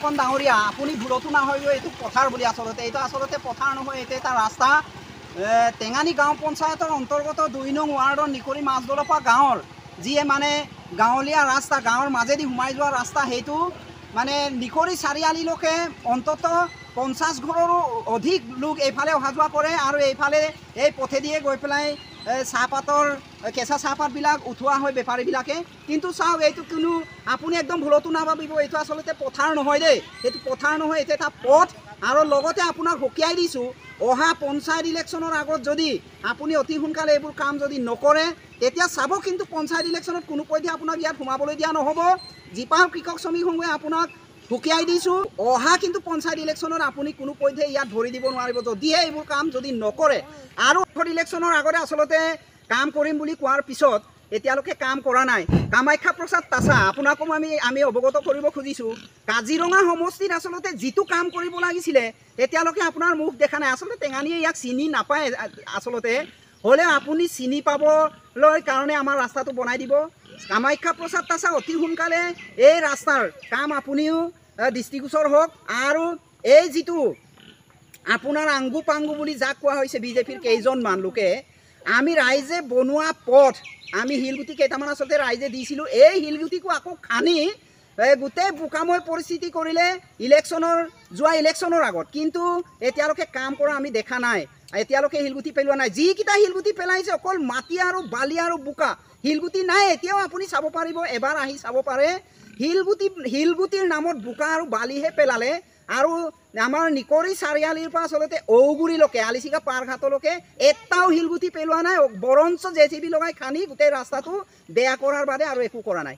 ফুকন ডাঙৰীয়া আপুনি ভুলতো নাভাবিব এইটো পথাৰ বুলি। এইটো আচলতে পথাৰ নহয়, এইটো এটা ৰাস্তা। টেঙানী গাঁও পঞ্চায়তৰ অন্তৰ্গত ২ নং ৱাৰ্ডৰ নিকৰি মাছদলপা গাঁৱৰ যিয়ে মানে গাঁৱলীয়া ৰাস্তা, গাঁৱৰ মাজেদি সোমাই যোৱা ৰাস্তা, সেইটো মানে নিকৰি চাৰিআলিলৈকে অন্তত 50 ঘৰৰো অধিক লোক এইফালে অহা যোৱা কৰে। আৰু এইফালে এই পথেদিয়ে গৈ পেলাই চাহপাতৰ কেঁচা চাহপাতবিলাক উঠোৱা হয় বেপাৰীবিলাকে। কিন্তু চাওক, এইটো কোনো আপুনি একদম ভুলতো নাভাবিব, এইটো আচলতে পথাৰ নহয় দেই, এইটো পথাৰ নহয়, এইটো এটা পথ। আৰু লগতে আপোনাক সকীয়াই দিছোঁ, অহা পঞ্চায়ত ইলেকশ্যনৰ আগত যদি আপুনি অতি সোনকালে এইবোৰ কাম যদি নকৰে, তেতিয়া চাব কিন্তু পঞ্চায়ত ইলেকশ্যনত কোনোপধ্যে আপোনাক ইয়াত সোমাবলৈ দিয়া নহ'ব। জীপাল কৃষক শ্ৰমিক সংঘই আপোনাক সকীয়াই দিছোঁ, অহা কিন্তু পঞ্চায়ত ইলেকশ্যনত আপুনি কোনোপধ্যে ইয়াত ভৰি দিব নোৱাৰিব যদিহে এইবোৰ কাম যদি নকৰে। আৰু ইলেকশ্যনৰ আগতে আচলতে কাম কৰিম বুলি কোৱাৰ পিছত এতিয়ালৈকে কাম কৰা নাই। কামাখ্যা প্ৰসাদ তাছা আপোনাকো আমি অৱগত কৰিব খুজিছোঁ, কাজিৰঙা সমষ্টিত আচলতে যিটো কাম কৰিব লাগিছিলে এতিয়ালৈকে আপোনাৰ মুখ দেখা নাই। আচলতে টেঙানীয়ে ইয়াক চিনি নাপায় আচলতে, হ'লেও আপুনি চিনি পাবলৈ কাৰণে আমাৰ ৰাস্তাটো বনাই দিব। কামাখ্যা প্ৰসাদ তাছা অতি সোনকালে এই ৰাস্তাৰ কাম আপুনিও দৃষ্টিগোচৰ হওক। আৰু এই যিটো আপোনাৰ আংগু পাংগু বুলি যাক কোৱা হৈছে বিজেপিৰ কেইজনমান লোকে, আমি ৰাইজে বনোৱা পথ, আমি শিলগুটি কেইটামান আচলতে ৰাইজে দিছিলোঁ, এই শিলগুটিকো আকৌ খানি গোটেই বোকাময় পৰিস্থিতি কৰিলে যোৱা ইলেকশ্যনৰ আগত। কিন্তু এতিয়ালৈকে কাম কৰা আমি দেখা নাই, এতিয়ালৈকে শিলগুটি পেলোৱা নাই। যিকেইটা শিলগুটি পেলাইছে অকল মাটি আৰু বালি আৰু বোকা, শিলগুটি নাই। এতিয়াও আপুনি চাব পাৰিব, এবাৰ আহি চাব পাৰে, শিলগুটিৰ নামত বোকা আৰু বালিহে পেলালে। আৰু আমাৰ নিকৰি চাৰিআলিৰ পৰা আচলতে ঔগুৰিলৈকে আলিচিগা পাৰঘাটলৈকে এটাও শিলগুটি পেলোৱা নাই, বৰঞ্চ JCB লগাই খানি গোটেই ৰাস্তাটো বেয়া কৰাৰ বাদে আৰু একো কৰা নাই।